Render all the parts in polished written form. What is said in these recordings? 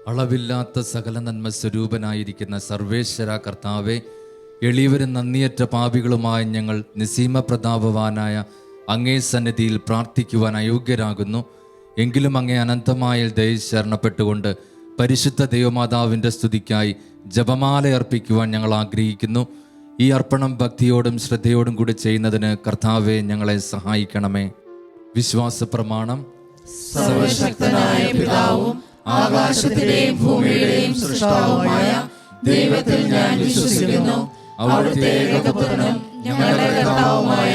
അളവില്ലാത്ത സകല നന്മ സ്വരൂപനായിരിക്കുന്ന സർവേശ്വര കർത്താവെ, എളിയവരും നന്ദിയറ്റ പാപികളുമായ ഞങ്ങൾ നിസീമ പ്രതാപവാനായ അങ്ങേ സന്നിധിയിൽ പ്രാർത്ഥിക്കുവാൻ അയോഗ്യരാകുന്നു. എങ്കിലും അങ്ങേ അനന്തമായ ദയയിൽ ശരണപ്പെട്ടുകൊണ്ട് പരിശുദ്ധ ദൈവമാതാവിൻ്റെ സ്തുതിക്കായി ജപമാല അർപ്പിക്കുവാൻ ഞങ്ങൾ ആഗ്രഹിക്കുന്നു. ഈ അർപ്പണം ഭക്തിയോടും ശ്രദ്ധയോടും കൂടി ചെയ്യുന്നതിന് കർത്താവെ ഞങ്ങളെ സഹായിക്കണമേ. വിശ്വാസ പ്രമാണം. സർവശക്തനായ പിതാവും ആകാശത്തിന്റെയും ഭൂമിയുടെയും സൃഷ്ടാവുമായ ദൈവത്തിൽ ഞാൻ വിശ്വസിക്കുന്നു. അവിടുത്തെ ഏകപുത്രനും ഞങ്ങളുടെ കർത്താവുമായ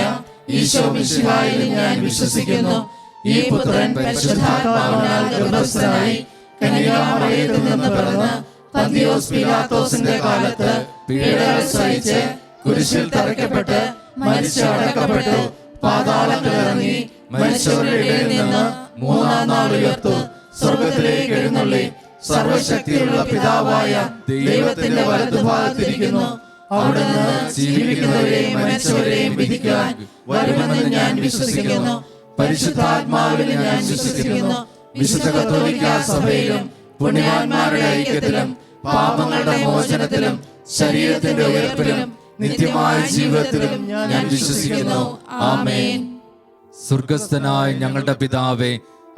ഈശോ മിശിഹായിൽ ഞാൻ വിശ്വസിക്കുന്നു. ഈ പുത്രൻ പരിശുദ്ധാത്മാവിനാൽ ഗർഭസ്ഥനായി കന്യകാമറിയത്തിൽ നിന്ന് പിറന്ന് പന്തിയോസ് പീലാത്തോസിന്റെ കാലത്ത് പീഡകൾ സഹിച്ച് കുരിശിൽ തറയ്ക്കപ്പെട്ട് മരിച്ച് അടക്കപ്പെട്ടു, പാതാളത്തിൽ ഇറങ്ങി മരിച്ചവരുടെ ഇടയിൽ നിന്ന് മൂന്നാം നാൾ ഉയർത്തു, സ്വർഗത്തിലേക്ക് എഴുന്നള്ളി സർവശക്തിയുള്ള പിതാവായ ദൈവത്തിന്റെ വലതുഭാഗത്തിരിക്കുന്നു. അവിടുന്ന് ജീവിക്കുന്നവരെയും മരിച്ചവരെയും വിധിക്കാൻ വരുമെന്ന് ഞാൻ വിശ്വസിക്കുന്നു. പരിശുദ്ധാത്മാവിൽ ഞാൻ വിശ്വസിക്കുന്നു. വിശുദ്ധ കത്തോലിക്കാ സഭയിലും പുണ്യവാന്മാരുടെ ഐക്യത്തിലും പാപങ്ങളുടെ മോചനത്തിലും ശരീരത്തിന്റെ ഉയർപ്പിലും നിത്യമായ ജീവിതത്തിലും ഞാൻ വിശ്വസിക്കുന്നു. ആമേൻ. സ്വർഗസ്ഥനായ ഞങ്ങളുടെ പിതാവേ,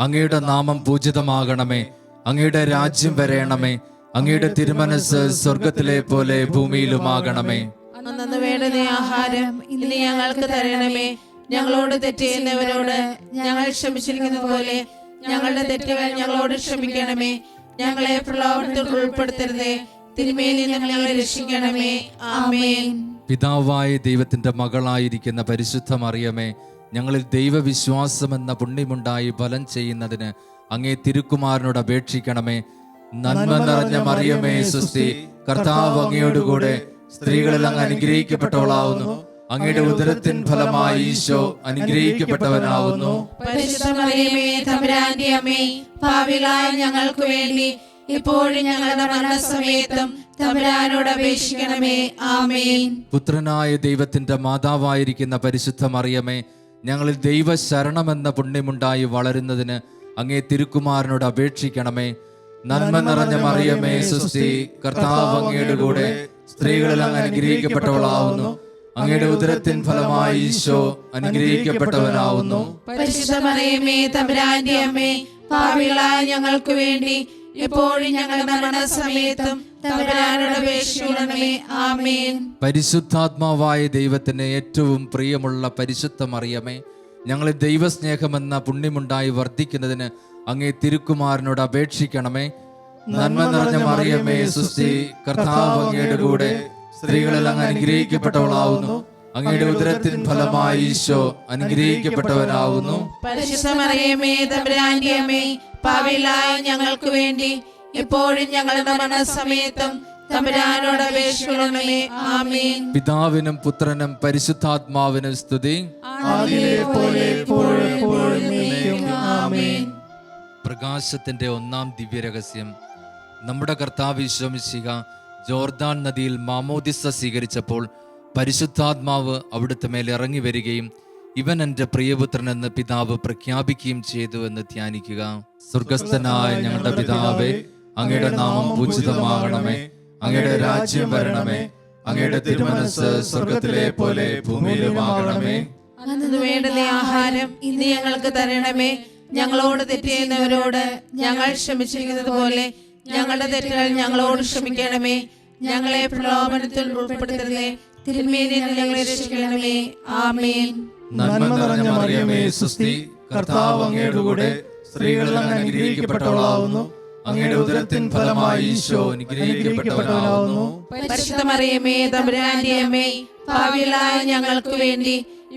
അങ്ങയുടെ നാമം പൂജിതമാകണമേ. അങ്ങയുടെ രാജ്യം വരേണമേ. അങ്ങയുടെ തിരുമനസ് സ്വർഗത്തിലെ പോലെ ഭൂമിയിലുമാകണമേ. അന്നു വേണ്ടുന്ന ആഹാരം ഇന്ന് ഞങ്ങൾക്ക് തരണമേ. ഞങ്ങളോട് തെറ്റ് ചെയ്യുന്നവരോട് ഞങ്ങൾ ക്ഷമിച്ചിരിക്കുന്നത് പോലെ ഞങ്ങളുടെ തെറ്റുകൾ ഞങ്ങളോട് ക്ഷമിക്കണമേ. ഞങ്ങളെ പ്രലോഭനത്തിൽ ഉൾപ്പെടുത്തരുതേ, തിന്മയിൽ ഞങ്ങളെ രക്ഷിക്കണമേ. ആമേൻ. പിതാവായ ദൈവത്തിന്റെ മകളായിരിക്കുന്ന പരിശുദ്ധ മറിയമേ, ഞങ്ങളിൽ ദൈവവിശ്വാസമെന്ന പുണ്യമുണ്ടായി ഫലം ചെയ്യുന്നതിന് അങ്ങേ തിരുക്കുമാരനോട് അപേക്ഷിക്കണമേ. നന്മ നിറഞ്ഞ മറിയമേ സ്വസ്തി, കർത്താവ് അങ്ങയോടുകൂടെ സ്ത്രീകളിൽ അങ്ങ് അനുഗ്രഹിക്കപ്പെട്ടവളാവുന്നു. അങ്ങയുടെ ഉദരത്തിൻ ഫലമായി ഈശോ അനുഗ്രഹിക്കപ്പെട്ടവനാവുന്നു. പരിശുദ്ധ മറിയമേ തമ്പുരാന്റെ അമ്മേ, പാപികളായ ഞങ്ങൾക്ക് വേണ്ടി ഇപ്പോഴും ഞങ്ങളുടെ മരണസമയത്തും തമ്പുരാനോട് അപേക്ഷിക്കണമേ. ആമേൻ. പുത്രനായ ദൈവത്തിന്റെ മാതാവായിരിക്കുന്ന പരിശുദ്ധ മറിയമേ, ഞങ്ങളിൽ ദൈവശരണമെന്ന പുണ്യമുണ്ടായി വളരുന്നതിന് അങ്ങേ തിരുക്കുമാരനോട് അപേക്ഷിക്കണമേ. നന്മ നിറഞ്ഞ മറിയമേ സ്വസ്തി, കർത്താവ് അങ്ങയുടെ കൂടെ സ്ത്രീകളിൽ അങ്ങ് അനുഗ്രഹിക്കപ്പെട്ടവളാവുന്നു. അങ്ങയുടെ ഉദരത്തിൻ ഫലമായി ഈശോ അനുഗ്രഹിക്കപ്പെട്ടവനാവുന്നു. പരിശുദ്ധ മറിയമേ തമ്പുരാന്റെ അമ്മേ, പാപികളായ ഞങ്ങൾക്ക് വേണ്ടി എപ്പോഴും ഞങ്ങളുടെ മരണസമയത്തും തമ്പുരാനോട് അപേക്ഷിക്കണമേ. ആമേൻ. പരിശുദ്ധാത്മാവായ ദൈവത്തിന് ഏറ്റവും പ്രിയമുള്ള പരിശുദ്ധ മറിയമേ, ഞങ്ങളിൽ ദൈവസ്നേഹമെന്ന പുണ്യമുണ്ടായി വർദ്ധിക്കുന്നതിന് അങ്ങേ തിരുക്കുമാരനോട് അപേക്ഷിക്കണമേ. നന്മ നിറഞ്ഞ മറിയമേ സ്വസ്തി, കർത്താവ് അങ്ങയുടെ കൂടെ സ്ത്രീകളിൽ അങ്ങ് അനുഗ്രഹിക്കപ്പെട്ടവളാവുന്നു. അങ്ങയുടെ ഉദരത്തിൻ ഫലമായി ഈശോ അനുഗ്രഹിക്കപ്പെട്ടവനാവുന്നു. പരിശുദ്ധ മറിയമേ തമ്പുരാന്റെ അമ്മേ, പാപികളായ ഞങ്ങൾക്ക് വേണ്ടി എപ്പോഴും ഞങ്ങളുടെ മരണസമയത്തും തമ്പുരാനോട് അപേക്ഷിക്കണമേ. ആമേൻ. പിതാവിനും പുത്രനും പരിശുദ്ധാത്മാവിനും സ്തുതി. പ്രകാശത്തിന്റെ ഒന്നാം ദിവ്യരഹസ്യം. നമ്മുടെ കർത്താവ് ഈശോ മിശിഹ ജോർദാൻ നദിയിൽ മാമോദിസ സ്വീകരിച്ചപ്പോൾ പരിശുദ്ധാത്മാവ് അവിടുത്തെ മേൽ ഇറങ്ങി വരികയും ഇവൻ എൻ്റെ പ്രിയപുത്രനെന്ന് പിതാവ് പ്രഖ്യാപിക്കുകയും ചെയ്തു എന്ന് ധ്യാനിക്കുക. സ്വർഗസ്ഥനായ ഞങ്ങളുടെ പിതാവേ, അങ്ങയുടെ നാമം പൂജിതമാകണമേ. അങ്ങയുടെ രാജ്യം വരണമേ. അങ്ങയുടെ തിരുമനസ് സ്വർഗത്തിലെ പോലെ ഭൂമിയിലുമാകണമേ. അന്നു വേണ്ടുന്ന ആഹാരം ഇന്ന് ഞങ്ങൾക്ക് തരണമേ. ഞങ്ങളോട് തെറ്റ് ചെയ്യുന്നവരോട് ഞങ്ങൾ ക്ഷമിച്ചിരിക്കുന്നത് പോലെ ഞങ്ങളുടെ തെറ്റുകൾ ഞങ്ങളോട് ക്ഷമിക്കണമേ. ഞങ്ങളെ പ്രലോഭനത്തിൽ ഉൾപ്പെടുത്തരുതേ, തിന്മയിൽ ഞങ്ങളെ രക്ഷിക്കണമേ. ആമേൻ. നന്മ നിറഞ്ഞ മറിയമേ സ്വസ്തി, കർത്താവ് അങ്ങയുടെ കൂടെ സ്ത്രീകളിൽ അങ്ങ് അനുഗ്രഹിക്കപ്പെട്ടവളാവുന്നു. അങ്ങയുടെ ഉദരത്തിൻ ഫലമായി ഈശോ അനുഗ്രഹിക്കപ്പെട്ടവനാവുന്നു. പരിശുദ്ധ മറിയമേ തമ്പുരാന്റെ അമ്മേ, പാപികളായ ഞങ്ങൾക്ക് വേണ്ടി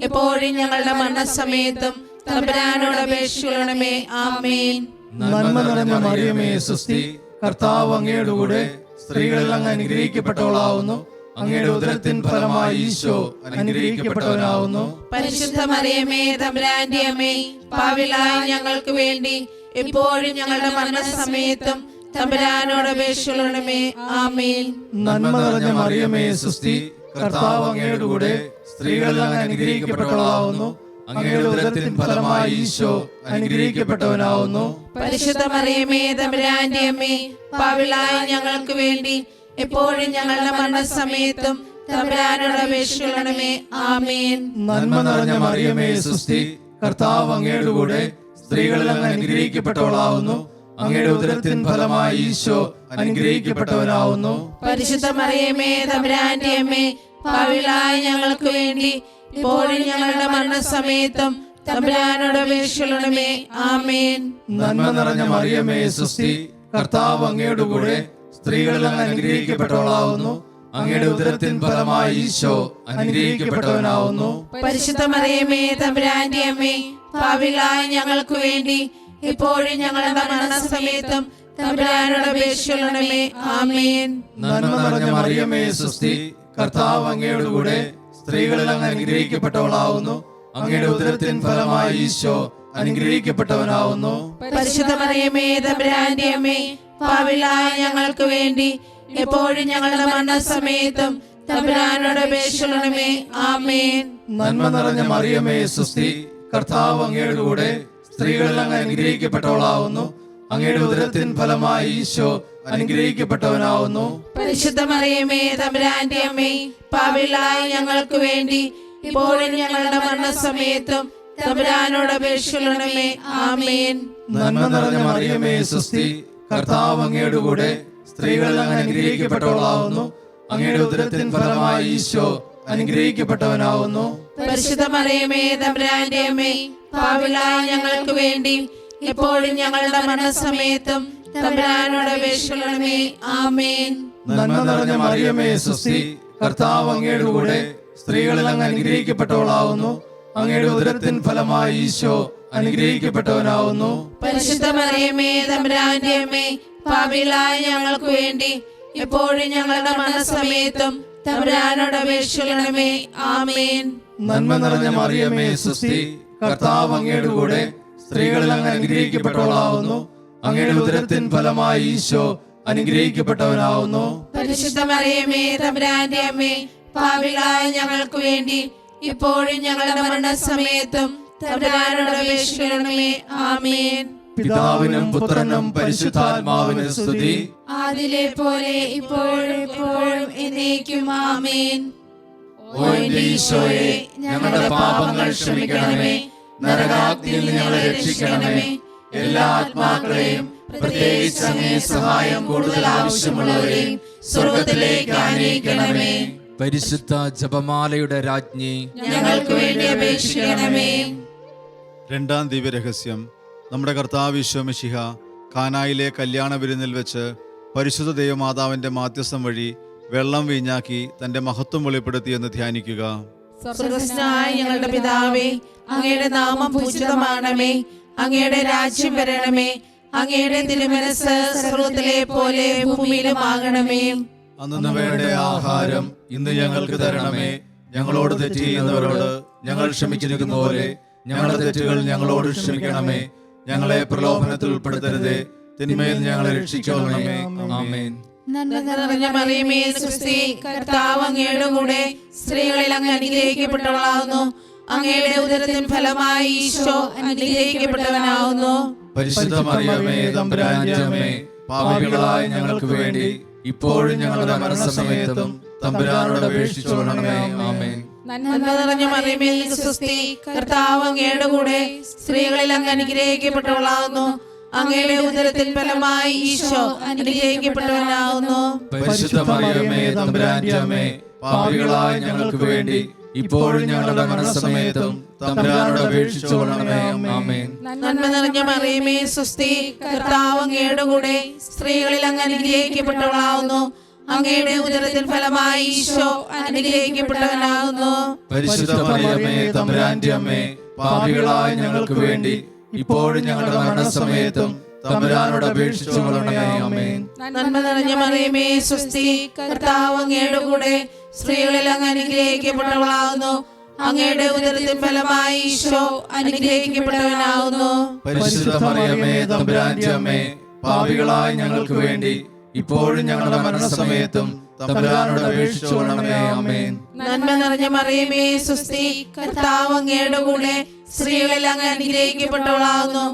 എപ്പോഴും ഞങ്ങളുടെ മരണസമയത്തും തമ്പുരാനോട് അപേക്ഷിക്കണമേ. ആമേൻ. നന്മ നിറഞ്ഞ മറിയമേ സ്വസ്തി, കർത്താവ് അങ്ങയുടെ കൂടെ സ്ത്രീകളിൽ അങ്ങ് അനുഗ്രഹിക്കപ്പെട്ടവളാവുന്നു. അങ്ങയുടെ ഉദരത്തിൻ ഫലമായി ഈശോ അനുഗ്രഹിക്കപ്പെട്ടവനാവുന്നു. പരിശുദ്ധ മറിയമേ തമ്പുരാന്റെ അമ്മേ, പാപികളായ ഞങ്ങൾക്ക് വേണ്ടി എപ്പോഴും ഞങ്ങളുടെ മരണസമയത്തും തമ്പുരാനോട് അപേക്ഷിക്കണമേ. ആമേൻ. നന്മ നിറഞ്ഞ മറിയമേ സ്വസ്തി, കർത്താവ് അങ്ങയുടെ കൂടെ സ്ത്രീകളിൽ അങ്ങ് അനുഗ്രഹിക്കപ്പെട്ടവളാവുന്നു. അങ്ങയുടെ ഉദരത്തിൻ ഫലമായി ഈശോ അനുഗ്രഹിക്കപ്പെട്ടവനാവുന്നു. പരിശുദ്ധ മറിയമേ തമ്പുരാന്റെ അമ്മേ, പാപികളായ ഞങ്ങൾക്ക് വേണ്ടി എപ്പോഴും ഞങ്ങളുടെ മരണസമയത്തും തമ്പുരാനോട് അപേക്ഷിക്കണമേ. ആമേൻ. നന്മ നിറഞ്ഞ മറിയമേ സുസ്തി, കർത്താവ് അങ്ങയുടെ കൂടെ സ്ത്രീകളിൽ അങ്ങ് അനുഗ്രഹിക്കപ്പെട്ടവളാവുന്നു. അങ്ങയുടെ ഉദരത്തിൻ ഫലമായി ഈശോ അനുഗ്രഹിക്കപ്പെട്ടവനാവുന്നു. പരിശുദ്ധ മറിയമേ തമ്പുരാന്റെ അമ്മേ, പാപികളായ ഞങ്ങൾക്ക് വേണ്ടി ഇപ്പോഴും ഞങ്ങളുടെ മരണസമയത്തും തമ്പുരാനോട് അപേക്ഷിക്കണമേ. ആമേൻ. നന്മ നിറഞ്ഞ മറിയമേ സുസ്തി, കർത്താവ് അങ്ങയുടെ കൂടെ സ്ത്രീകളിൽ അങ്ങ് അനുഗ്രഹിക്കപ്പെട്ടവളാവുന്നു. അങ്ങയുടെ ഉദരത്തിൻ ഫലമായി ഈശോ അനുഗ്രഹിക്കപ്പെട്ടവനാവുന്നു. പരിശുദ്ധ മറിയമേ തമ്പുരാന്റെ അമ്മേ, പാപികളായ ഞങ്ങൾക്ക് വേണ്ടി ഇപ്പോഴും ഞങ്ങളുടെ മരണസമയത്തും തമ്പുരാനോട് അപേക്ഷിക്കണമേ. ആമേൻ. നന്മ നിറഞ്ഞ മറിയമേ സുസ്തി, കർത്താവ് അങ്ങയുടെ കൂടെ സ്ത്രീകളിൽ അങ്ങ് അനുഗ്രഹിക്കപ്പെട്ടവളാവുന്നു. അങ്ങയുടെ ഉദരത്തിൻ ഫലമായി ഈശോ അനുഗ്രഹിക്കപ്പെട്ടവനാവുന്നു. പരിശുദ്ധ മറിയമേ തമ്പുരാന്റെ അമ്മേ, പാപികളായ ഞങ്ങൾക്ക് വേണ്ടി എപ്പോഴും ഞങ്ങളുടെ മരണസമയത്തും തമ്പുരാനോട് അപേക്ഷിക്കണമേ. ആമേൻ. നന്മ നിറഞ്ഞ മറിയമേ സുസ്തി, കർത്താവ് അങ്ങയുടെ കൂടെ സ്ത്രീകളിൽ അങ്ങ് അനുഗ്രഹിക്കപ്പെട്ടവളാവുന്നു. അങ്ങയുടെ ഉദരത്തിൻ ഫലമായി ഈശോ അനുഗ്രഹിക്കപ്പെട്ടവനാവുന്നു. പരിശുദ്ധ മറിയമേ തമ്പുരാന്റെ അമ്മേ, പാപികളായ ഞങ്ങൾക്ക് വേണ്ടി ഇപ്പോഴും ഞങ്ങളുടെ മരണസമയത്തും തമ്പുരാനോട് അപേക്ഷിക്കണമേ. ആമേൻ. നന്മ നിറഞ്ഞ മറിയമേ സുസ്തി, കർത്താവ് അങ്ങയുടെ കൂടെ സ്ത്രീകളിൽ അങ്ങ് അനുഗ്രഹിക്കപ്പെട്ടവളാവുന്നു. അങ്ങയുടെ ഉദരത്തിൻ ഫലമായി ഈശോ അനുഗ്രഹിക്കപ്പെട്ടവനാവുന്നു. പരിശുദ്ധ മറിയമേ തമ്പുരാന്റെ അമ്മേ, പാപികളായ ഞങ്ങൾക്ക് വേണ്ടി എപ്പോഴും ഞങ്ങളുടെ മരണസമയത്തും തമ്പുരാനോട് അപേക്ഷിക്കണമേ. ആമേൻ. നന്മ നിറഞ്ഞ മറിയമേ സുസ്തി, കർത്താവ് അങ്ങയുടെ കൂടെ സ്ത്രീകളിൽ അങ്ങ് അനുഗ്രഹിക്കപ്പെട്ടവളാവുന്നു. അങ്ങയുടെ ഉദരത്തിൻ ഫലമായി ഈശോ അനുഗ്രഹിക്കപ്പെട്ടവനാവുന്നു. പരിശുദ്ധ മറിയമേ തമ്പുരാന്റെ അമ്മേ, പാപികളായ ഞങ്ങൾക്ക് വേണ്ടി എപ്പോഴും ഞങ്ങളുടെ മരണസമയത്തും തമ്പുരാനോട് അപേക്ഷിക്കണമേ. ആമേൻ. നന്മ നിറഞ്ഞ മറിയമേ സുസ്തി, കർത്താവ് അങ്ങയുടെ കൂടെ സ്ത്രീകളിൽ അങ്ങ് അനുഗ്രഹിക്കപ്പെട്ടവളാവുന്നു. അങ്ങയുടെ ഉദരത്തിൻ ഫലമായി ഈശോ അനുഗ്രഹിക്കപ്പെട്ടവനാവുന്നു. പരിശുദ്ധ മറിയമേ തമ്പുരാന്റെ അമ്മേ, പാപികളായ ഞങ്ങൾക്ക് വേണ്ടി ഇപ്പോഴും ഞങ്ങളുടെ മരണസമയത്തും തമ്പുരാനോട് അപേക്ഷിക്കണമേ. ആമേൻ. പിതാവിനും പുത്രനും പരിശുദ്ധാത്മാവിനും സ്തുതി. ആദിലെ പോലെ ഇപ്പോഴും എപ്പോഴും എന്നേക്കും. ആമേൻ. ഓ എന്റെ ഈശോയെ, ഞങ്ങളുടെ പാപങ്ങൾ ക്ഷമിക്കണമേ. നരകാഗ്നിയിൽ നിന്ന് ഞങ്ങളെ രക്ഷിക്കണമേ. എല്ലാ ആത്മാക്കളെയും പ്രത്യേകിച്ച് അങ്ങേ സഹായം കൂടുതൽ ആവശ്യമുള്ളവരെയും സ്വർഗത്തിലേക്ക് ആനയിക്കണമേ. പരിശുദ്ധ ജപമാലയുടെ രാജ്ഞി, ഞങ്ങൾക്ക് വേണ്ടി അപേക്ഷിക്കണമേ. രണ്ടാം ദിവ്യരഹസ്യം. നമ്മുടെ കർത്താവ് ഈശോ മിശിഹ കാനായിലെ കല്യാണ വിരുന്നിൽ വെച്ച് പരിശുദ്ധ ദൈവമാതാവിന്റെ മാധ്യസ്ഥം വഴി വെള്ളം വീഞ്ഞാക്കി തന്റെ മഹത്വം വെളിപ്പെടുത്തിയെന്ന് ധ്യാനിക്കുക. സ്വർഗ്ഗസ്ഥനായ ഞങ്ങളുടെ പിതാവേ, അങ്ങയുടെ നാമം പൂജിതമാണമേ. അങ്ങയുടെ രാജ്യം വരണമേ. അങ്ങയുടെ തിരുമനസ്സ് സ്വർഗ്ഗത്തിലെ പോലെ ഭൂമിയിലുമാകണമേ. അന്നു വേണ്ട ആഹാരം ഇന്ന് ഞങ്ങൾക്ക് തരണമേ. ഞങ്ങളോട് തെറ്റ് ചെയ്യുന്നവരോട് ഞങ്ങൾ ക്ഷമിച്ചിരിക്കുന്ന പോലെ ഞങ്ങളുടെ തെറ്റുകൾ ഞങ്ങളോട് ക്ഷമിക്കണമേ. ഞങ്ങളെ പ്രലോഭനത്തിൽ ഉൾപ്പെടുത്തരുതേ, തിന്മയിൽ ഞങ്ങളെ രക്ഷിക്കണമേ. ആമേൻ. നന്മ നിറഞ്ഞ മറിയമേ സുസ്തി, കർത്താവ് അങ്ങയുടെ കൂടെ സ്ത്രീകളിൽ അങ്ങ് അനുഗ്രഹിക്കപ്പെട്ടവളാകുന്നു. അങ്ങയുടെ ഉദരത്തിൻ ഫലമായി ഈശോ അനുഗ്രഹിക്കപ്പെട്ടവനാകുന്നു. പരിശുദ്ധ മറിയമേ തമ്പുരാന്റെ അമ്മേ, പാപികളായ ഞങ്ങൾക്ക് വേണ്ടി ഇപ്പോഴും ഞങ്ങളുടെ മരണസമയത്തും തമ്പുരാനോട് അപേക്ഷിച്ചുകൊള്ളണമേ. ആമേൻ. നന്മ നിറഞ്ഞ മറിയമേ സുസ്തി, കർത്താവ് അങ്ങയുടെ കൂടെ സ്ത്രീകളിൽ അങ്ങ് അനുഗ്രഹിക്കപ്പെട്ടവളാകുന്നു. അങ്ങയുടെ ഉദരത്തിൻ ഫലമായി ഈശോ അനുഗ്രഹിക്കപ്പെട്ടവനാകുന്നു. പരിശുദ്ധ മറിയമേ തമ്പുരാന്റെ അമ്മേ, പാപികളായ ഞങ്ങൾക്ക് വേണ്ടി ഇപ്പോഴും ഞങ്ങളുടെ മരണസമയത്തും തമ്പുരാനോട് അപേക്ഷിച്ചുകൊള്ളണമേ. ആമേൻ. നന്മ നിറഞ്ഞ മറിയമേ സുസ്തി, കർത്താവ് അങ്ങയുടെ കൂടെ സ്ത്രീകളിൽ അങ്ങ് അനുഗ്രഹിക്കപ്പെട്ടവളാകുന്നു. അങ്ങയുടെ ഉദരത്തിൻ ഫലമായി ഈശോ അനുഗ്രഹിക്കപ്പെട്ടവനാകുന്നു. പരിശുദ്ധ മറിയമേ തമ്പുരാന്റെ അമ്മേ, പാപികളായ ഞങ്ങൾക്ക് വേണ്ടി ഇപ്പോഴും ഞങ്ങളുടെ മരണസമയത്തും തമ്പുരാനോട് അപേക്ഷിച്ചുകൊള്ളണമേ. ആമേൻ. നന്മ നിറഞ്ഞ മറിയമേ സുസ്തി, കർത്താവ് അങ്ങയുടെ കൂടെ സ്ത്രീകളിൽ അങ്ങ് അനുഗ്രഹിക്കപ്പെട്ടവളാകുന്നു. അങ്ങയുടെ ഉദരത്തിൻ ഫലമായി ഈശോ അനുഗ്രഹിക്കപ്പെട്ടവനാകുന്നു. പരിശുദ്ധ മറിയമേ തമ്പുരാന്റെ അമ്മേ, പാപികളായ ഞങ്ങൾക്ക് വേണ്ടി ഇപ്പോഴും ഞങ്ങളുടെ മരണസമയത്തും തമ്പുരാനോട് അപേക്ഷിച്ചുകൊള്ളണമേ. ആമേൻ. നന്മ നിറഞ്ഞ മറിയമേ സുസ്തി, കർത്താവ് അങ്ങയുടെ കൂടെ സ്ത്രീകളിൽ അങ്ങ് അനുഗ്രഹിക്കപ്പെട്ടവളാകുന്നു.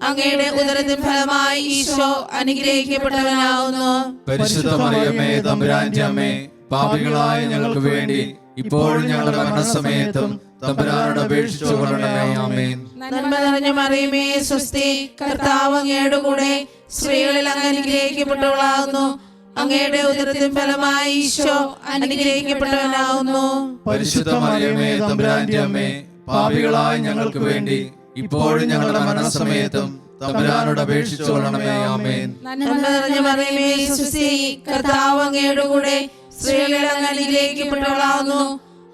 അങ്ങയുടെ ഉദരത്തിൻ ഫലമായി ഈശോ അനുഗ്രഹിക്കപ്പെട്ടവനാകുന്നു. പരിശുദ്ധ മറിയമേ തമ്പുരാന്റെ അമ്മേ, പാപികളായ ഞങ്ങൾക്ക് വേണ്ടി ഇപ്പോഴും ഞങ്ങളുടെ മരണസമയത്തും തമ്പുരാനോട് അപേക്ഷിച്ചുകൊള്ളണമേ. ആമേൻ. നന്മ നിറഞ്ഞ മറിയമേ സുസ്തി, കർത്താവ് അങ്ങയുടെ കൂടെ സ്ത്രീകളിൽ അങ്ങ് അനുഗ്രഹിക്കപ്പെട്ടവളാകുന്നു. അങ്ങയുടെ ഉദരത്തിൻ ഫലമായി ഈശോ അനുഗ്രഹിക്കപ്പെട്ടവനാകുന്നു. പരിശുദ്ധ മറിയമേ തമ്പുരാന്റെ അമ്മേ, പാപികളായ ഞങ്ങൾക്ക് വേണ്ടി ഇപ്പോഴും ഞങ്ങളുടെ മരണസമയത്തും തമ്പുരാനോട് അപേക്ഷിച്ചുകൊള്ളണമേ. ആമേൻ. നന്മ നിറഞ്ഞ മറിയമേ സുസ്തി, കർത്താവ് അങ്ങയുടെ കൂടെ സ്ത്രീകളിൽ അങ്ങ് അനുഗ്രഹിക്കപ്പെട്ടവളാകുന്നു.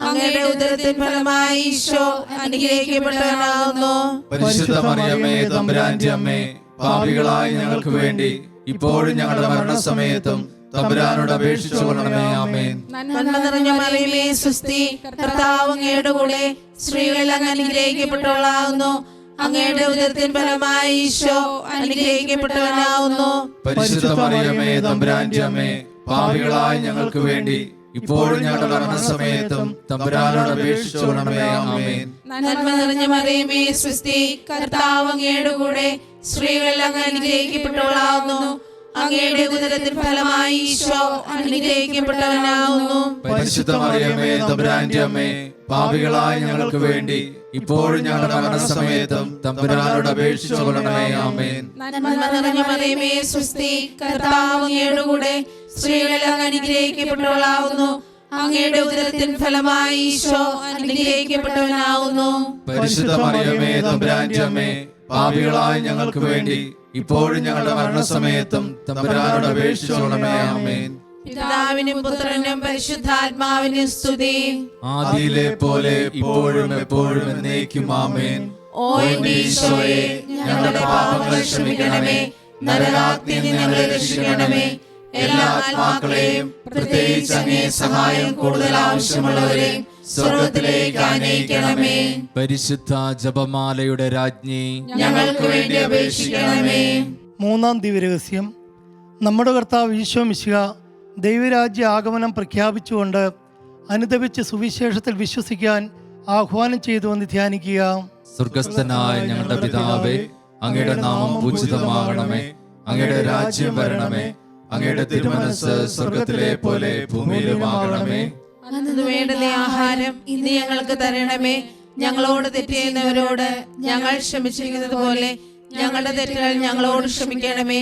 അങ്ങയുടെ ഉദരത്തിൻ ഫലമായി ഈശോ അനുഗ്രഹിക്കപ്പെട്ടവനാകുന്നു. പരിശുദ്ധ മറിയമേ തമ്പുരാന്റെ അമ്മേ, പാപികളായ ഞങ്ങൾക്ക് വേണ്ടി ഇപ്പോഴും ഞങ്ങളുടെ മരണസമയത്തും തമ്പുരാനോട് അപേക്ഷിച്ചുകൊള്ളണമേ. ആമേൻ. നന്മ നിറഞ്ഞ മറിയമേ സുസ്തി, കർത്താവ് അങ്ങയുടെ കൂടെ സ്ത്രീകളിൽ അങ്ങ് അനുഗ്രഹിക്കപ്പെട്ടവളാകുന്നു. അങ്ങയുടെ ഉദരത്തിൻ ഫലമായി ഈശോ അനുഗ്രഹിക്കപ്പെട്ടവനാകുന്നു. പരിശുദ്ധ മറിയമേ തമ്പുരാന്റെ അമ്മേ, പാപികളായ ഞങ്ങൾക്ക് വേണ്ടി ഇപ്പോഴും ഞങ്ങളുടെ മരണസമയത്തും തമ്പുരാനോട് അപേക്ഷിച്ചുകൊള്ളണമേ. ആമേൻ. നന്മ നിറഞ്ഞ മറിയമേ സുസ്തി, കർത്താവ് അങ്ങയുടെ കൂടെ സ്ത്രീകളിൽ അങ്ങ് അനുഗ്രഹിക്കപ്പെട്ടവളാകുന്നു. അങ്ങയുടെ ഉദരത്തിൻ ഫലമായി ഈശോ അനുഗ്രഹിക്കപ്പെട്ടവനാകുന്നു. പരിശുദ്ധ മറിയമേ തമ്പുരാന്റെ അമ്മേ, പാപികളായ ഞങ്ങൾക്ക് വേണ്ടി ഇപ്പോഴും ഞങ്ങളുടെ മരണസമയത്തും തമ്പുരാനോട് അപേക്ഷിച്ചുകൊള്ളണമേ. ആമേൻ. നന്മ നിറഞ്ഞ മറിയമേ സുസ്തി, കർത്താവ് അങ്ങയുടെ കൂടെ സ്ത്രീകളിൽ അങ്ങ് അനുഗ്രഹിക്കപ്പെട്ടവളാകുന്നു. അങ്ങയുടെ ഉദരത്തിൻ ഫലമായി ഈശോ അനുഗ്രഹിക്കപ്പെട്ടവനാകുന്നു. പരിശുദ്ധ മറിയമേ തമ്പുരാന്റെ അമ്മേ, പാപികളായ ഞങ്ങൾക്ക് വേണ്ടി ഇപ്പോഴും ഞങ്ങളുടെ മരണസമയത്തും തമ്പുരാനോട് അപേക്ഷിച്ചുകൊള്ളണമേ. ആമേൻ. പിതാവിനും പുത്രനും പരിശുദ്ധാത്മാവിനും സ്തുതി. ആദിയിലെ പോലെ ഇപ്പോഴും എപ്പോഴും എന്നേക്കും. ആമേൻ. ഓ എന്റെ ഈശോയെ, ഞങ്ങളുടെ പാപങ്ങൾ ക്ഷമിക്കണമേ. നരകാഗ്നിയിൽ നിന്ന് ഞങ്ങളെ രക്ഷിക്കണമേ. എല്ലാ ആത്മാക്കളെയും പ്രത്യേകിച്ച് അങ്ങേ സഹായം കൂടുതൽ ആവശ്യമുള്ളവരെ സ്വർഗ്ഗത്തിലേക്ക് ആനയിക്കണമേ. പരിശുദ്ധ ജപമാലയുടെ രാജ്ഞി, ഞങ്ങൾക്ക് വേണ്ടി അപേക്ഷിക്കണമേ. മൂന്നാം ദിവ്യരഹസ്യം. നമ്മുടെ കർത്താവ് ഈശോ മിശിഹ ദൈവരാജ്യ ആഗമനം പ്രഖ്യാപിച്ചുകൊണ്ട് അനുദപിച്ച് സുവിശേഷത്തിൽ വിശ്വസിക്കാൻ ആഹ്വാനം ചെയ്തുവെന്ന് ധ്യാനിക്കുക. സ്വർഗസ്ഥനായ ഞങ്ങളുടെ പിതാവേ, അങ്ങയുടെ നാമം പൂജിതമാകണമേ. അങ്ങയുടെ രാജ്യം വരണമേ. അങ്ങയുടെ തിരുമനസ്സ് സ്വർഗത്തിലെ പോലെ ഭൂമിയിലുമാകണമേ. അന്നു വേണ്ടുന്ന ആഹാരം ഇന്ന് ഞങ്ങൾക്ക് തരണമേ. ഞങ്ങളോട് തെറ്റ് ചെയ്യുന്നവരോട് ഞങ്ങൾ ക്ഷമിച്ചിരിക്കുന്നത് പോലെ ഞങ്ങളുടെ തെറ്റുകൾ ഞങ്ങളോട് ക്ഷമിക്കണമേ.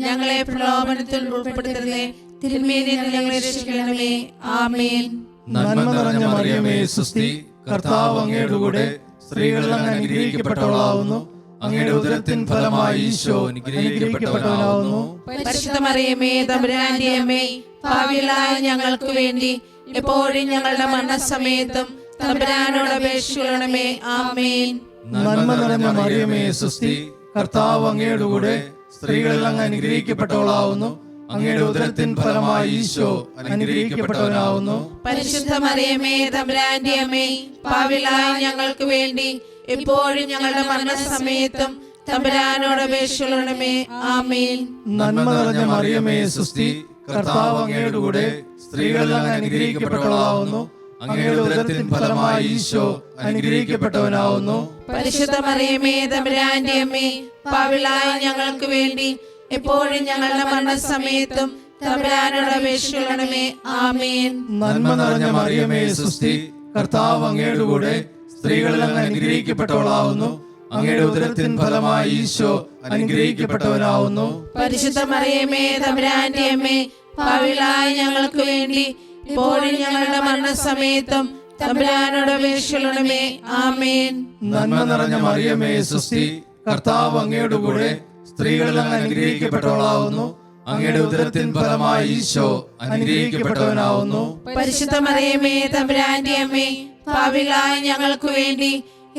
ഞങ്ങളെ പ്രലോഭനത്തിൽ ഉൾപ്പെടുത്തരുതേ, തിന്മയിൽ നിന്ന് ഞങ്ങളെ രക്ഷിക്കണമേ. ആമേൻ. നന്മ നിറഞ്ഞ മറിയമേ സുസ്തി, കർത്താവ് അങ്ങയുടെ കൂടെ സ്ത്രീകളിൽ അങ്ങ് അനുഗ്രഹിക്കപ്പെട്ടവളാവുന്നു. അങ്ങയുടെ ഉദരത്തിൻ ഫലമായി ഈശോ അനുഗ്രഹിക്കപ്പെട്ടവനാവുന്നു. പരിശുദ്ധ മറിയമേ തമ്പുരാന്റെ അമ്മേ, പാപികളായ ഞങ്ങൾക്ക് വേണ്ടി എപ്പോഴും ഞങ്ങളുടെ മരണസമയത്തും തമ്പുരാനോട് അപേക്ഷിക്കണമേ. ആമേൻ. നന്മ നിറഞ്ഞ മറിയമേ സുസ്തി, കർത്താവ് അങ്ങയുടെ കൂടെ സ്ത്രീകളിൽ അങ്ങ് അനുഗ്രഹിക്കപ്പെട്ടവളാവുന്നു. അങ്ങയുടെ ഉദരത്തിൻ ഫലമായി ഈശോ അനുഗ്രഹിക്കപ്പെട്ടവനാവുന്നു. പരിശുദ്ധ മറിയമേ തമ്പുരാന്റെ അമ്മേ, പാപികളായ ഞങ്ങൾക്ക് വേണ്ടി എപ്പോഴും ഞങ്ങളുടെ മരണസമയത്തും തമ്പുരാനോട് അപേക്ഷിക്കണമേ. ആമേൻ. നന്മ നിറഞ്ഞ മറിയമേ സുസ്തി, കർത്താവ് അങ്ങയുടെ കൂടെ സ്ത്രീകളിൽ അങ്ങ് അനുഗ്രഹിക്കപ്പെട്ടവളാവുന്നു. അങ്ങയുടെ ഉദരത്തിൻ ഫലമായി ഈശോ അനുഗ്രഹിക്കപ്പെട്ടവനാവുന്നു. പരിശുദ്ധ മറിയമേ തമ്പുരാന്റെ അമ്മേ, പാപികളായ ഞങ്ങൾക്ക് വേണ്ടി എപ്പോഴും ഞങ്ങളുടെ മരണസമയത്തും തമ്പുരാനോട് അപേക്ഷിക്കണമേ. ആമേൻ. നന്മ നിറഞ്ഞ മറിയമേ സുസ്തി, കർത്താവ് അങ്ങയുടെ കൂടെ സ്ത്രീകളിൽ അങ്ങ് അനുഗ്രഹിക്കപ്പെട്ടവളാവുന്നു. അങ്ങയുടെ ഉദരത്തിൻ ഫലമായി ഈശോ അനുഗ്രഹിക്കപ്പെട്ടവനാവുന്നു. പരിശുദ്ധ മറിയമേ തമ്പുരാന്റെ അമ്മേ, പാപികളായ ഞങ്ങൾക്ക് വേണ്ടി എപ്പോഴും ഞങ്ങളുടെ മരണസമയത്തും തമ്പുരാനോട് അപേക്ഷിക്കണമേ. ആമേൻ. നന്മ നിറഞ്ഞ മറിയമേ സുസ്തി, കർത്താവ് അങ്ങയുടെ കൂടെ സ്ത്രീകളിൽ അങ്ങ് അനുഗ്രഹിക്കപ്പെട്ടവളാവുന്നു. അങ്ങയുടെ ഉദരത്തിൻ ഫലമായി ഈശോ അനുഗ്രഹിക്കപ്പെട്ടവനാവുന്നു. പരിശുദ്ധ മറിയമേ തമ്പുരാന്റെ അമ്മേ, പാപികളായ ഞങ്ങൾക്ക് വേണ്ടി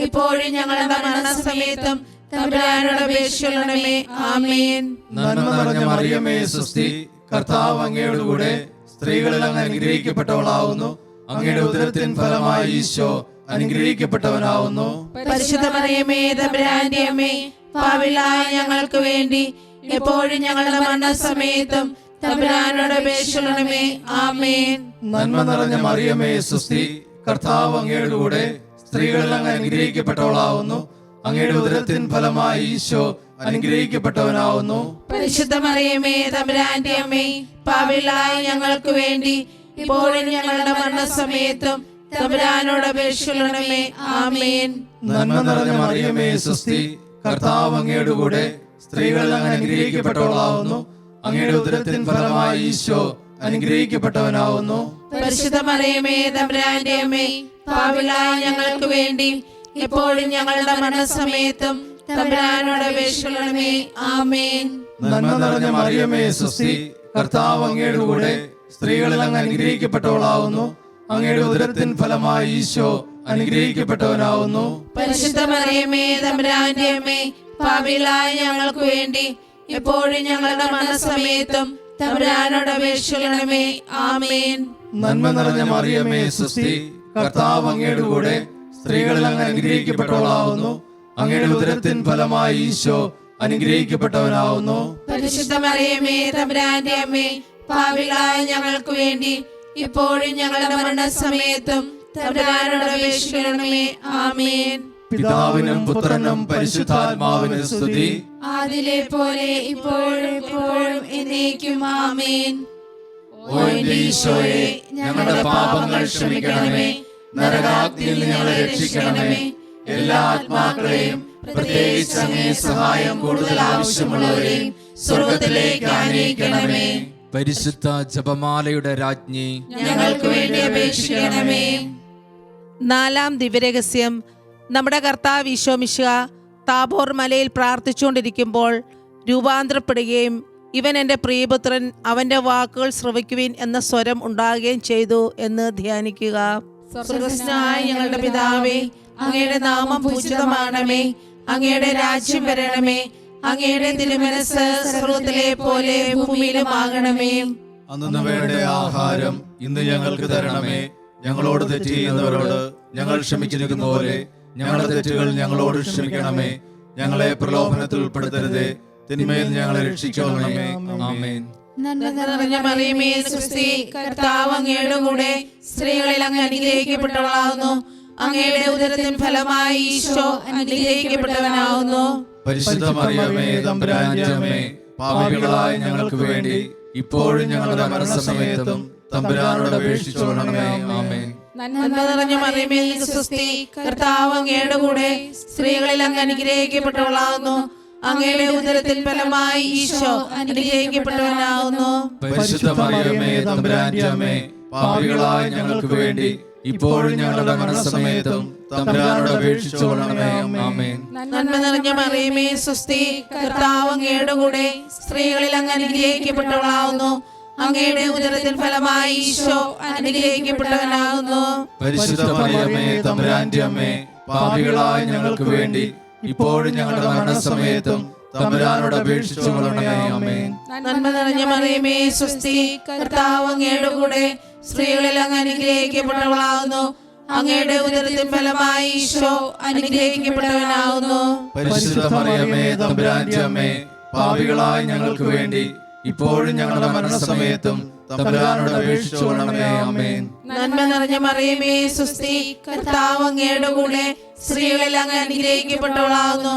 എപ്പോഴും ഞങ്ങളുടെ മരണസമയത്തും തമ്പുരാനോട് അപേക്ഷിക്കണമേ. ആമേൻ. നന്മ നിറഞ്ഞ മറിയമേ സുസ്തി, കർത്താവ് അങ്ങയുടെ കൂടെ സ്ത്രീകളിൽ അങ്ങ് അനുഗ്രഹിക്കപ്പെട്ടവളാവുന്നു. അങ്ങയുടെ ഉദരത്തിൻ ഫലമായി ഈശോ അനുഗ്രഹിക്കപ്പെട്ടവനാവുന്നു. പരിശുദ്ധ മറിയമേ തമ്പുരാന്റെ അമ്മേ, പാപികളായ ഞങ്ങൾക്ക് വേണ്ടി എപ്പോഴും ഞങ്ങളുടെ മരണസമയത്തും തമ്പുരാനോട് അപേക്ഷിക്കണമേ. ആമേൻ. നന്മ നിറഞ്ഞ മറിയമേ സുസ്തി, കർത്താവ് അങ്ങയുടെ കൂടെ, സ്ത്രീകളിൽ അങ്ങ് അനുഗ്രഹിക്കപ്പെട്ടവളാവുന്നു. അങ്ങയുടെ ഉദരത്തിൻ ഫലമായി ഈശോ അനുഗ്രഹിക്കപ്പെട്ടവനാവുന്നു. പരിശുദ്ധ മറിയമേ, തമ്പുരാന്റെ അമ്മേ, പാപികളായ ഞങ്ങൾക്ക് വേണ്ടി ഇപ്പോഴും ഞങ്ങളുടെ മരണസമയത്തും തമ്പുരാനോട് അപേക്ഷിക്കണമേ. ആമേൻ. നന്മ നിറഞ്ഞ മറിയമേ സുസ്തി, കർത്താവ് അങ്ങയുടെ കൂടെ, സ്ത്രീകളിൽ അങ്ങ് അനുഗ്രഹിക്കപ്പെട്ടവളാവുന്നു. അങ്ങയുടെ ഉദരത്തിൻ ഫലമായി ഈശോ അനുഗ്രഹിക്കപ്പെട്ടവനാവുന്നു. പരിശുദ്ധ മറിയമേ, തമ്പുരാന്റെ അമ്മേ, പാപികളായ ഞങ്ങൾക്ക് വേണ്ടി ഇപ്പോഴും ഞങ്ങളുടെ മരണസമയത്തും തമ്പുരാനോട് അപേക്ഷിക്കണമേ. ആമേൻ. നന്മ നിറഞ്ഞ മറിയമേ സുസ്തി, കർത്താവ് അങ്ങയുടെ കൂടെ, സ്ത്രീകളിൽ അങ്ങ് അനുഗ്രഹിക്കപ്പെട്ടവളാവുന്നു. അങ്ങയുടെ ഉദരത്തിൻ ഫലമായി ഈശോ അനുഗ്രഹിക്കപ്പെട്ടവനാവുന്നു. പരിശുദ്ധ മറിയമേ, തമ്പുരാന്റെ അമ്മേ, പാപികളായ ഞങ്ങൾക്ക് വേണ്ടി എപ്പോഴും ഞങ്ങളുടെ മരണസമയത്തും തമ്പുരാനോട് അപേക്ഷിക്കണമേ. ആമേൻ. നന്മ നിറഞ്ഞ മറിയമേ സുസ്തി, കർത്താവ് അങ്ങയുടെ കൂടെ, സ്ത്രീകളിൽ അങ്ങ് അനുഗ്രഹിക്കപ്പെട്ടവളാവുന്നു. അങ്ങയുടെ ഉദരത്തിൻ ഫലമായി ഈശോ അനുഗ്രഹിക്കപ്പെട്ടവനാവുന്നു. പരിശുദ്ധ മറിയമേ, തമ്പുരാന്റെ അമ്മേ, പാപികളായ ഞങ്ങൾക്ക് വേണ്ടി ഇപ്പോഴും ഞങ്ങളുടെ മരണസമയത്തും തമ്പുരാനോട് അപേക്ഷിക്കണമേ. ആമേൻ. പിതാവിനും പുത്രനും പരിശുദ്ധാത്മാവിനും സ്തുതി. ആദിലെ പോലെ ഇപ്പോഴും എപ്പോഴും എന്നേക്കും. ആമേൻ. ഓ എന്റെ ഈശോയെ, ഞങ്ങളുടെ പാപങ്ങൾ ക്ഷമിക്കണമേ. നരകാഗ്നിയിൽ ഞങ്ങളെ രക്ഷിക്കണമേ. എല്ലാ ആത്മാക്കളെയും, പ്രത്യേകിച്ച് അങ്ങേ സഹായം കൂടുതൽ ആവശ്യമുള്ളവരെയും സ്വർഗത്തിലേക്ക് ആനയിക്കണമേ. പരിശുദ്ധ ജപമാലയുടെ രാജ്ഞി, ഞങ്ങൾക്ക് വേണ്ടി അപേക്ഷിക്കണമേ. 4-ാം ദിവ്യരഹസ്യം. നമ്മുടെ കർത്താവ് ഈശോ മിശിഹ താബോർ മലയിൽ പ്രാർത്ഥിച്ചുകൊണ്ടിരിക്കുമ്പോൾ രൂപാന്തരപ്പെടുകയും ഇവൻ എൻ്റെ പ്രിയപുത്രൻ, അവൻ്റെ വാക്കുകൾ ശ്രവിക്കുവിൻ എന്ന സ്വരം ഉണ്ടാകുകയും ചെയ്തു എന്ന് ധ്യാനിക്കുക. സ്വർഗ്ഗസ്ഥനായ ഞങ്ങളുടെ പിതാവേ, അങ്ങയുടെ നാമം പൂജിതമാകണമേ. അങ്ങയുടെ രാജ്യം വരണമേ. അങ്ങയുടെ തിരുമനസ്സ് സ്വർഗ്ഗത്തിലെ പോലെ ഭൂമിയിലുമാകണമേ. അന്നു വേണ്ട ആഹാരം ഇന്ന് ഞങ്ങൾക്ക് തരണമേ. ഞങ്ങളോട് തെറ്റ് ചെയ്യുന്നവരോട് ഞങ്ങൾ ക്ഷമിച്ചിരിക്കുന്ന പോലെ ഞങ്ങളുടെ തെറ്റുകൾ ഞങ്ങളോട് ക്ഷമിക്കണമേ. ഞങ്ങളെ പ്രലോഭനത്തിൽ ഉൾപ്പെടുത്തരുതേ, തിന്മയിൽ ഞങ്ങളെ രക്ഷിക്കണമേ. ആമേൻ. നന്മ നിറഞ്ഞ മറിയമേ സുസ്തി, കർത്താവ് അങ്ങയുടെ കൂടെ, സ്ത്രീകളിൽ അങ്ങ് അനുഗ്രഹിക്കപ്പെട്ടവളാകുന്നു. അങ്ങയുടെ ഉദരത്തിൻ ഫലമായി ഈശോ അനുഗ്രഹിക്കപ്പെട്ടവനാകുന്നു. പരിശുദ്ധ മറിയമേ, തമ്പുരാന്റെ അമ്മേ, പാപികളായ ഞങ്ങൾക്ക് വേണ്ടി ഇപ്പോഴും ഞങ്ങളുടെ മരണസമയത്തും തമ്പുരാനോട് അപേക്ഷിച്ചുകൊള്ളണമേ. ആമേൻ. നന്മ നിറഞ്ഞ മറിയമേ സുസ്തി, കർത്താവ് അങ്ങയുടെ കൂടെ, സ്ത്രീകളിൽ അങ്ങ് അനുഗ്രഹിക്കപ്പെട്ടവളാകുന്നു. അങ്ങയുടെ ഉദരത്തിൻ ഫലമായി ഈശോ അനുഗ്രഹിക്കപ്പെട്ടവനാകുന്നു. പരിശുദ്ധ മറിയമേ, തമ്പുരാന്റെ അമ്മേ, പാപികളായ ഞങ്ങൾക്ക് വേണ്ടി ഇപ്പോഴും ഞങ്ങളുടെ മരണസമയത്തും തമ്പുരാനോട് അപേക്ഷിച്ചുകൊള്ളണമേ. ആമേൻ. നന്മ നിറഞ്ഞ മറിയമേ സുസ്തി, കർത്താവ് അങ്ങയുടെ കൂടെ, സ്ത്രീകളിൽ അങ്ങ് അനുഗ്രഹിക്കപ്പെട്ടവളാകുന്നു. അങ്ങയുടെ ഉദരത്തിൻ ഫലമായി ഈശോ അനുഗ്രഹിക്കപ്പെട്ടവനാകുന്നു. പരിശുദ്ധ മറിയമേ, തമ്പുരാന്റെ അമ്മേ, പാപികളായ ഞങ്ങൾക്ക് വേണ്ടി ഇപ്പോഴും ഞങ്ങളുടെ മരണസമയത്തും തമ്പുരാനോട് അപേക്ഷിച്ചുകൊള്ളണമേ. ആമേൻ. നന്മ നിറഞ്ഞ മറിയമേ സുസ്തി, കർത്താവ് അങ്ങയുടെ കൂടെ, സ്ത്രീകളിൽ അങ്ങ് അനുഗ്രഹിക്കപ്പെട്ടവളാകുന്നു. അങ്ങയുടെ ഉദരത്തിൻ ഫലമായി ഈശോ അനുഗ്രഹിക്കപ്പെട്ടവനാകുന്നു. പരിശുദ്ധ മറിയമേ, തമ്പുരാന്റെ അമ്മേ, പാപികളായ ഞങ്ങൾക്ക് വേണ്ടി ഇപ്പോഴും ഞങ്ങളുടെ മരണസമയത്തും തമ്പുരാനോട് അപേക്ഷിച്ചുകൊള്ളണമേ. ആമേൻ. നന്മ നിറഞ്ഞ മറിയമേ സുസ്തി, കർത്താവ് അങ്ങയുടെ കൂടെ, സ്ത്രീകളിൽ അങ്ങ് അനുഗ്രഹിക്കപ്പെട്ടവളാകുന്നു.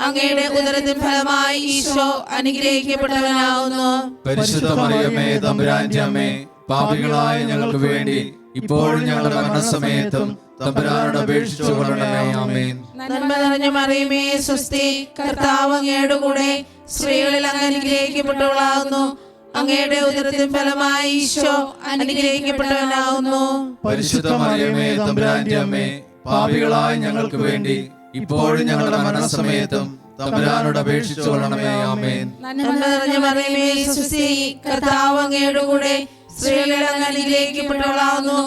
അങ്ങയുടെ ഉദരത്തിൻ ഫലമായി ഈശോ അനുഗ്രഹിക്കപ്പെട്ടവനാകുന്നു. പരിശുദ്ധ മറിയമേ, തമ്പുരാന്റെ അമ്മേ, പാപികളായ ഞങ്ങൾക്ക് വേണ്ടി ഇപ്പോഴും ഞങ്ങളുടെ മരണസമയത്തും തമ്പുരാനോട് അപേക്ഷിച്ചുകൊള്ളണമേ. ആമേൻ. നന്മ നിറഞ്ഞ മറിയമേ സുസ്തി, കർത്താവ് അങ്ങയുടെ കൂടെ, സ്ത്രീകളിൽ അങ്ങ് അനുഗ്രഹിക്കപ്പെട്ടവളാകുന്നു. അങ്ങയുടെ ഉദരത്തിൻ ഫലമായി ഈശോ അനുഗ്രഹിക്കപ്പെട്ടവനാകുന്നു. പരിശുദ്ധ മറിയമേ, തമ്പുരാന്റെ അമ്മേ, പാപികളായ ഞങ്ങൾക്ക് വേണ്ടി ഇപ്പോഴും ഞങ്ങളുടെ മരണസമയത്തും തമ്പുരാനോട് അപേക്ഷിച്ചുകൊള്ളണമേ. ആമേൻ. നന്മ നിറഞ്ഞ മറിയമേ സുസ്തി, കർത്താവ് അങ്ങയുടെ കൂടെ, സ്ത്രീകളിൽ അങ്ങ് അനുഗ്രഹിക്കപ്പെട്ടവളാകുന്നു.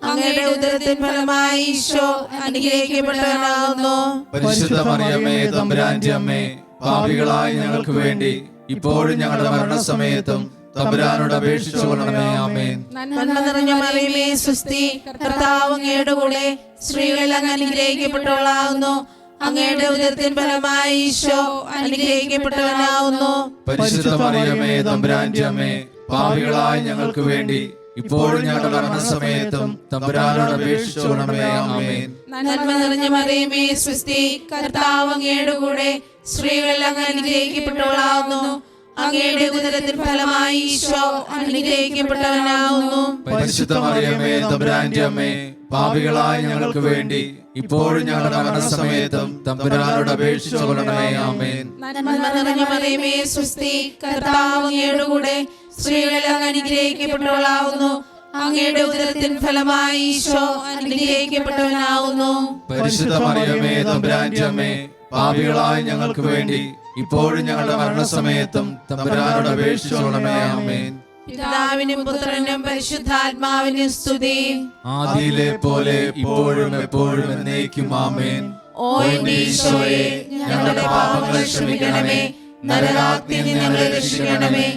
അങ്ങയുടെ ഉദരത്തിൻ ഫലമായി ഈശോ അനുഗ്രഹിക്കപ്പെട്ടവനാകുന്നു. പരിശുദ്ധ മറിയമേ, തമ്പുരാന്റെ അമ്മേ, പാപികളായ ഞങ്ങൾക്ക് വേണ്ടി ഇപ്പോഴും ഞങ്ങളുടെ മരണസമയത്തും തമ്പുരാനോട് അപേക്ഷിച്ചുകൊള്ളണമേ. ആമേൻ. നന്മ നിറഞ്ഞ മറിയമേ സുസ്തി, കർത്താവ് അങ്ങയുടെ കൂടെ, സ്ത്രീകളിൽ അങ്ങ് അനുഗ്രഹിക്കപ്പെട്ടവളാകുന്നു. അങ്ങയുടെ ഉദരത്തിൻ ഫലമായി ഈശോ അനുഗ്രഹിക്കപ്പെട്ടവനാകുന്നു. പരിശുദ്ധ മറിയമേ, തമ്പുരാന്റെ അമ്മേ, പാപികളായ ഞങ്ങൾക്ക് വേണ്ടി ഇപ്പോഴും ഞങ്ങളുടെ മരണസമയത്തും തമ്പുരാനോട് അപേക്ഷിച്ചുകൊള്ളണമേ. ആമേൻ. നന്മ നിറഞ്ഞ മറിയമേ സ്വസ്തി, കർത്താവ് അങ്ങയുടെ കൂടെ സ്ത്രീകളിൽ അങ്ങ് അനുഗ്രഹിക്കപ്പെട്ടവളാകുന്നു. അങ്ങയുടെ ഉദരത്തിൻ ഫലമായി ഈശോ അനുഗ്രഹിക്കപ്പെട്ടവനാകുന്നു. പരിശുദ്ധ മറിയമേ തമ്പുരാന്റെ അമ്മേ, പാപികളായ ഞങ്ങൾക്ക് വേണ്ടി ഇപ്പോഴും ഞങ്ങളുടെ മരണസമയത്തും തമ്പുരാനോട് അപേക്ഷിച്ചുകൊള്ളണമേ. ആമേൻ. നന്മ നിറഞ്ഞ മറിയമേ സ്വസ്തി, കർത്താവ് അങ്ങയുടെ കൂടെ സ്ത്രീകളിൽ അങ്ങ് അനുഗ്രഹിക്കപ്പെട്ടവളാകുന്നു. അങ്ങയുടെ ഉദരത്തിൻ ഫലമായി ഈശോ അനുഗ്രഹിക്കപ്പെട്ടവനാകുന്നു. പരിശുദ്ധ മറിയമേ തമ്പുരാന്റെ അമ്മേ, പാപികളായ ഞങ്ങൾക്ക് വേണ്ടി ഇപ്പോഴും ഞങ്ങളുടെ മരണസമയത്തും തമ്പുരാനോട് അപേക്ഷിച്ചുകൊള്ളണമേ. ആമേൻ. പിതാവിനും പുത്രനും പരിശുദ്ധാത്മാവിനും സ്തുതി. ആദിയിലെ പോലെ ഇപ്പോഴും എപ്പോഴും എന്നേക്കും. ആമേൻ. ഓ എന്റെ ഈശോയെ, ഞങ്ങളുടെ പാപങ്ങൾ ക്ഷമിക്കണമേ. നരകാഗ്നിയിൽ നിന്ന് ഞങ്ങളെ രക്ഷിക്കണമേ.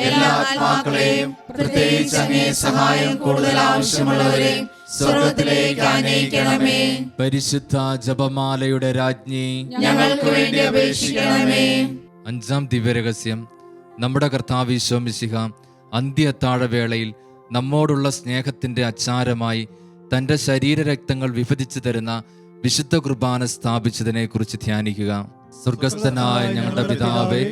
എല്ലാ ആത്മാക്കളെയും, പ്രത്യേകിച്ച് അങ്ങേ സഹായം കൂടുതൽ ആവശ്യമുള്ളവരെയും സ്വർഗ്ഗത്തിലേക്ക് ആനയിക്കണമേ. പരിശുദ്ധ ജപമാലയുടെ രാജ്ഞി, ഞങ്ങൾക്ക് വേണ്ടി അപേക്ഷിക്കണമേ. അഞ്ചാം ദിവ്യരഹസ്യം. നമ്മുടെ കർത്താവ് ഈശോ മിശിഹ അന്ത്യത്താഴവേളയിൽ നമ്മോടുള്ള സ്നേഹത്തിന്റെ അച്ചാരമായി തന്റെ ശരീരരക്തങ്ങൾ വിഭജിച്ചു തരുന്ന വിശുദ്ധ കുർബാന സ്ഥാപിച്ചതിനെ കുറിച്ച് ധ്യാനിക്കുക. സ്വർഗസ്ഥനായ ഞങ്ങളുടെ പിതാവേ,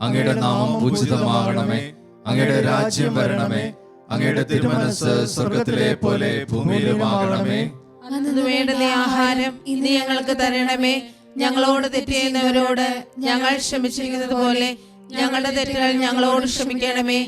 അങ്ങയുടെ നാമം പൂജിതമാകണമേ. അങ്ങയുടെ രാജ്യം വരണമേ. അങ്ങയുടെ തിരുമനസ്സ് സ്വർഗത്തിലെ പോലെ ഭൂമിയിലുമാകണമേ. അന്നു വേണ്ടുന്ന ആഹാരം ഇന്ന് ഞങ്ങൾക്ക് തരണമേ. ഞങ്ങളോട് തെറ്റ് ചെയ്യുന്നവരോട് ഞങ്ങൾ ക്ഷമിച്ചിരിക്കുന്നത് പോലെ ഞങ്ങളുടെ തെറ്റുകൾ ഞങ്ങളോട് ക്ഷമിക്കണമേ.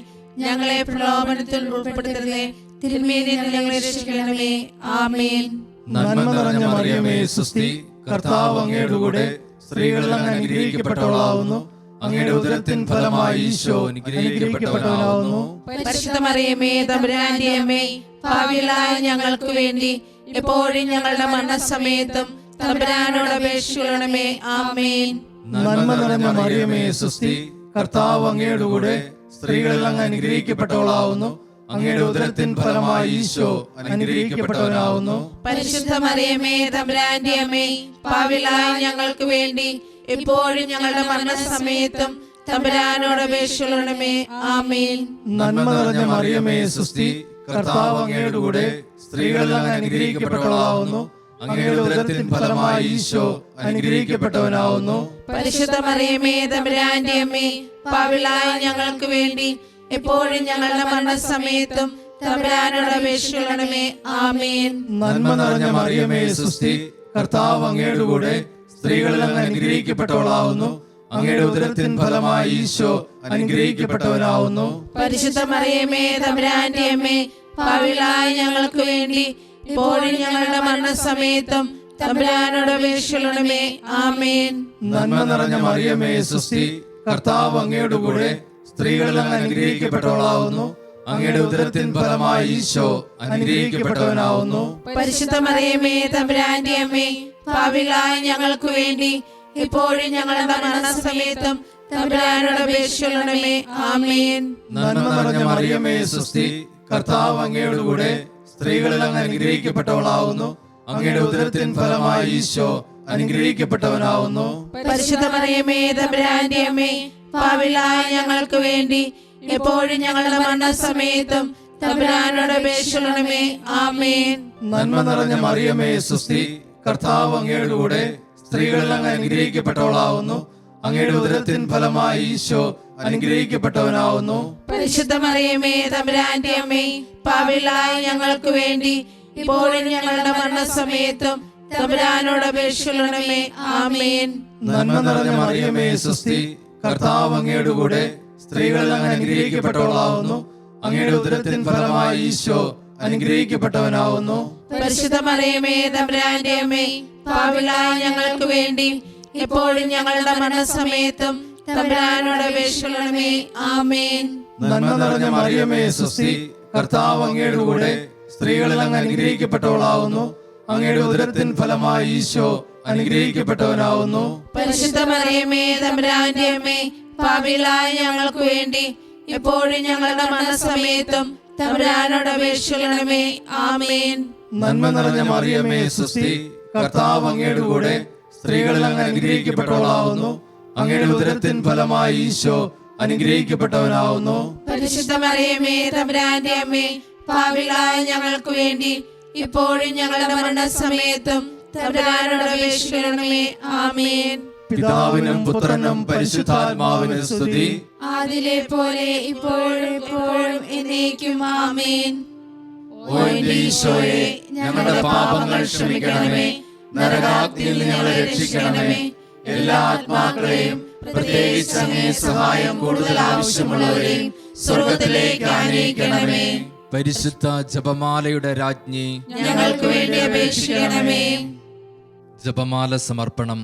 ഞങ്ങളെ പ്രലോഭനത്തിൽ ഉൾപ്പെടുത്തരുതേ, തിന്മയിൽ നിന്ന് ഞങ്ങളെ രക്ഷിക്കണമേ. ആമേൻ. നന്മ നിറഞ്ഞ മറിയമേ സ്വസ്തി, കർത്താവ് അങ്ങയുടെ കൂടെ സ്ത്രീകളിൽ അങ്ങ് അനുഗ്രഹിക്കപ്പെട്ടവളാവുന്നു. അങ്ങയുടെ ഉദരത്തിൻ ഫലമായി ഈശോ അനുഗ്രഹിക്കപ്പെട്ടവനാവുന്നു. പരിശുദ്ധ മറിയമേ തമ്പുരാന്റെ അമ്മേ, പാപികളായ ഞങ്ങൾക്ക് വേണ്ടി എപ്പോഴും ഞങ്ങളുടെ മരണസമയത്തും തമ്പുരാനോട് അപേക്ഷിക്കണമേ. ആമേൻ. നന്മ നിറഞ്ഞ മറിയമേ സ്വസ്തി, കർത്താവ് അങ്ങയുടെ കൂടെ സ്ത്രീകളിൽ അങ്ങ് അനുഗ്രഹിക്കപ്പെട്ടവളാവുന്നു. അങ്ങയുടെ ഉദരത്തിൻ ഫലമായി ഈശോ അനുഗ്രഹിക്കപ്പെട്ടവനാവുന്നു. പരിശുദ്ധ മറിയമേ തമ്പുരാന്റെ അമ്മേ, പാപികളായ ഞങ്ങൾക്ക് വേണ്ടി എപ്പോഴും ഞങ്ങളുടെ മരണസമയത്തും തമ്പുരാനോട് അപേക്ഷിക്കണമേ. ആമേൻ. നന്മ നിറഞ്ഞ മറിയമേ സ്വസ്തി, കർത്താവ് അങ്ങയുടെ കൂടെ സ്ത്രീകളിൽ അങ്ങ് അനുഗ്രഹിക്കപ്പെട്ടവളാവുന്നു. അങ്ങയുടെ ഉദരത്തിൻ ഫലമായി ഈശോ അനുഗ്രഹിക്കപ്പെട്ടവനാവുന്നു. പരിശുദ്ധ മറിയമേ തമ്പുരാന്റെ അമ്മേ, പാപികളായ ഞങ്ങൾക്ക് വേണ്ടി എപ്പോഴും ഞങ്ങളുടെ മരണസമയത്തും തമ്പുരാനോട് അപേക്ഷിക്കണമേ. ആമേൻ. നന്മ നിറഞ്ഞ മറിയമേ സ്വസ്തി, കർത്താവ് അങ്ങയുടെ കൂടെ സ്ത്രീകളിൽ അങ്ങ് അനുഗ്രഹിക്കപ്പെട്ടവളാവുന്നു. അങ്ങയുടെ ഉദരത്തിൻ ഫലമായി ഈശോ അനുഗ്രഹിക്കപ്പെട്ടവനാവുന്നു. പരിശുദ്ധ മറിയമേ തമ്പുരാന്റെ അമ്മേ, പാപികളായ ഞങ്ങൾക്ക് വേണ്ടി ഇപ്പോഴും ഞങ്ങളുടെ മരണസമയത്തും തമ്പുരാനോട് അപേക്ഷിക്കണമേ. ആമേൻ. നന്മ നിറഞ്ഞ മറിയമേ സ്വസ്തി, കർത്താവ് അങ്ങയുടെ കൂടെ സ്ത്രീകളിൽ അങ്ങ് അനുഗ്രഹിക്കപ്പെട്ടവളാവുന്നു. അങ്ങയുടെ ഉദരത്തിൻ ഫലമായി ഈശോ അനുഗ്രഹിക്കപ്പെട്ടവനാവുന്നു. പരിശുദ്ധ മറിയമേ തമ്പുരാന്റെ അമ്മേ, പാപികളായ ഞങ്ങൾക്ക് വേണ്ടി ഇപ്പോഴും ഞങ്ങളുടെ മരണസമയത്തും തമ്പുരാനോട് അപേക്ഷിക്കണമേ. ആമേൻ. നന്മ നിറഞ്ഞ മറിയമേ സ്വസ്തി, കർത്താവ് അങ്ങയുടെ കൂടെ സ്ത്രീകളിൽ അങ്ങ് അനുഗ്രഹിക്കപ്പെട്ടവളാവുന്നു. അങ്ങയുടെ ഉദരത്തിൻ ഫലമായി ഈശോ അനുഗ്രഹിക്കപ്പെട്ടവനാവുന്നു. പരിശുദ്ധ മറിയമേ തമ്പുരാന്റെ അമ്മേ, പാപികളായ ഞങ്ങൾക്ക് വേണ്ടി എപ്പോഴും ഞങ്ങളുടെ മരണസമയത്തും തമ്പുരാനോട് അപേക്ഷിക്കണമേ. ആമേൻ. നന്മ നിറഞ്ഞ മറിയമേ സ്വസ്തി, കർത്താവ് അങ്ങയുടെ കൂടെ സ്ത്രീകളിൽ അങ്ങ് അനുഗ്രഹിക്കപ്പെട്ടവളാവുന്നു. അങ്ങയുടെ ഉദരത്തിൻ ഫലമായി ഈശോ അനുഗ്രഹിക്കപ്പെട്ടവനാവുന്നു. പരിശുദ്ധ മറിയമേ തമ്പുരാന്റെ അമ്മേ, പാപികളായ ഞങ്ങൾക്ക് വേണ്ടി ഇപ്പോഴും ഞങ്ങളുടെ മരണസമയത്തും തമ്പുരാനോട് അപേക്ഷിക്കണമേ. ആമേൻ. നന്മ നിറഞ്ഞ മറിയമേ സ്വസ്തി, കർത്താവ് അങ്ങയുടെ കൂടെ സ്ത്രീകളിൽ അങ്ങ് അനുഗ്രഹിക്കപ്പെട്ടവളാവുന്നു. അങ്ങയുടെ ഉദരത്തിൻ ഫലമായി ഈശോ അനുഗ്രഹിക്കപ്പെട്ടവനാവുന്നു. പരിശുദ്ധ മറിയമേ തമ്പുരാന്റെ അമ്മേ, പാപികളായ ഞങ്ങൾക്ക് വേണ്ടി എപ്പോഴും ഞങ്ങളുടെ മരണസമയത്തും തമ്പുരാനോട് അപേക്ഷിക്കണമേ. ആമേൻ. നന്മ നിറഞ്ഞ മറിയമേ സ്വസ്തി, കർത്താവ് അങ്ങയുടെ കൂടെ സ്ത്രീകളിൽ അങ്ങ് അനുഗ്രഹിക്കപ്പെട്ടവളാവുന്നു. അങ്ങയുടെ ഉദരത്തിൻ ഫലമായി ഈശോ അനുഗ്രഹിക്കപ്പെട്ടവനാവുന്നു. പരിശുദ്ധ മറിയമേ തമ്പുരാന്റെ അമ്മേ, പാപികളായ ഞങ്ങൾക്ക് വേണ്ടി എപ്പോഴും ഞങ്ങളുടെ മരണസമയത്തും തമ്പുരാനോട് അപേക്ഷിക്കണമേ. ആമേൻ. നന്മ നിറഞ്ഞ മറിയമേ സ്വസ്തി, കർത്താവ് അങ്ങയുടെ കൂടെ സ്ത്രീകളിൽ അങ്ങ് അനുഗ്രഹിക്കപ്പെട്ടവളാവുന്നു. അങ്ങയുടെ ഉദരത്തിൻ ഫലമായി ഈശോ അനുഗ്രഹിക്കപ്പെട്ടവനാവുന്നു. പരിശുദ്ധ മറിയമേ തമ്പുരാന്റെ അമ്മേ, പാപികളായ ഞങ്ങൾക്ക് വേണ്ടി ഇപ്പോഴും ഞങ്ങളുടെ മരണസമയത്തും തമ്പുരാനോട് അപേക്ഷിക്കണമേ. ആമേൻ. പിതാവിനും പുത്രനും പരിശുദ്ധാത്മാവിനും സ്തുതി. ആദിലെ പോലെ ഇപ്പോഴും എപ്പോഴും എന്നേക്കും. ആമേൻ. ഓ എന്റെ ഈശോയെ, ഞങ്ങളുടെ പാപങ്ങൾ ക്ഷമിക്കണമേ, നരകാഗ്നിയിൽ ഞങ്ങളെ രക്ഷിക്കണമേ, എല്ലാ ആത്മാക്കളെയും പ്രത്യേകിച്ച് അങ്ങേ സഹായം കൂടുതൽ ആവശ്യമുള്ളവരെയും സ്വർഗത്തിലേക്ക് ആനയിക്കണമേ. പരിശുദ്ധ ജപമാലയുടെ രാജ്ഞി, ഞങ്ങൾക്ക് വേണ്ടി അപേക്ഷിക്കണമേ. ജപമാല സമർപ്പണം.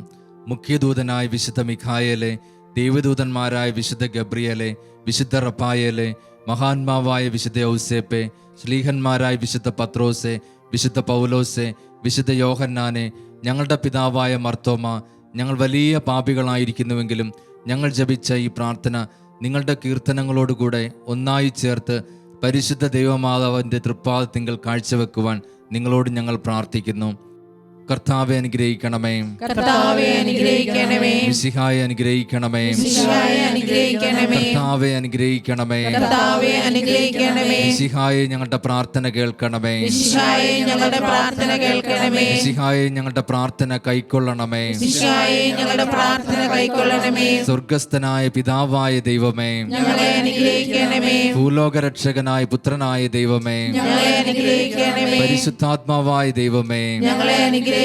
മുഖ്യദൂതനായ വിശുദ്ധ മിഖായേലെ, ദേവദൂതന്മാരായ വിശുദ്ധ ഗബ്രിയേലെ, വിശുദ്ധ റഫായേലെ, മഹാത്മാവായ വിശുദ്ധ ഔസേപ്പെ, ശ്ലീഹന്മാരായ വിശുദ്ധ പത്രോസെ, വിശുദ്ധ പൗലോസെ, വിശുദ്ധ യോഹന്നാനെ, ഞങ്ങളുടെ പിതാവായ മർത്തോമ, ഞങ്ങൾ വലിയ പാപികളായിരിക്കുന്നുവെങ്കിലും ഞങ്ങൾ ജപിച്ച ഈ പ്രാർത്ഥന നിങ്ങളുടെ കീർത്തനങ്ങളോടുകൂടെ ഒന്നായി ചേർത്ത് പരിശുദ്ധ ദൈവമാതാവിൻ്റെ തൃപ്പാദത്തിങ്കൽ കാഴ്ചവെക്കുവാൻ നിങ്ങളോട് ഞങ്ങൾ പ്രാർത്ഥിക്കുന്നു. കർത്താവെ അനുഗ്രഹിക്കണമേ. കർത്താവേ അനുഗ്രഹിക്കണമേ. മിശിഹായെ അനുഗ്രഹിക്കണമേ. മിശിഹായെ അനുഗ്രഹിക്കണമേ. കർത്താവെ അനുഗ്രഹിക്കണമേ. കർത്താവേ അനുഗ്രഹിക്കണമേ. മിശിഹായെ ഞങ്ങളുടെ പ്രാർത്ഥന കേൾക്കണമേ. മിശിഹായെ ഞങ്ങളുടെ പ്രാർത്ഥന കേൾക്കണമേ. മിശിഹായെ ഞങ്ങളുടെ പ്രാർത്ഥന കൈക്കൊള്ളണമേ. മിശിഹായെ ഞങ്ങളുടെ പ്രാർത്ഥന കൈക്കൊള്ളണമേ. സ്വർഗസ്ഥനായ പിതാവായ ദൈവമേ, ഞങ്ങളെ അനുഗ്രഹിക്കണമേ. ഭൂലോകരക്ഷകനായ പുത്രനായ ദൈവമേ, ഞങ്ങളെ അനുഗ്രഹിക്കണമേ. പരിശുദ്ധാത്മാവായ ദൈവമേ, ഞങ്ങളെ അനുഗ്രഹിക്കണമേ.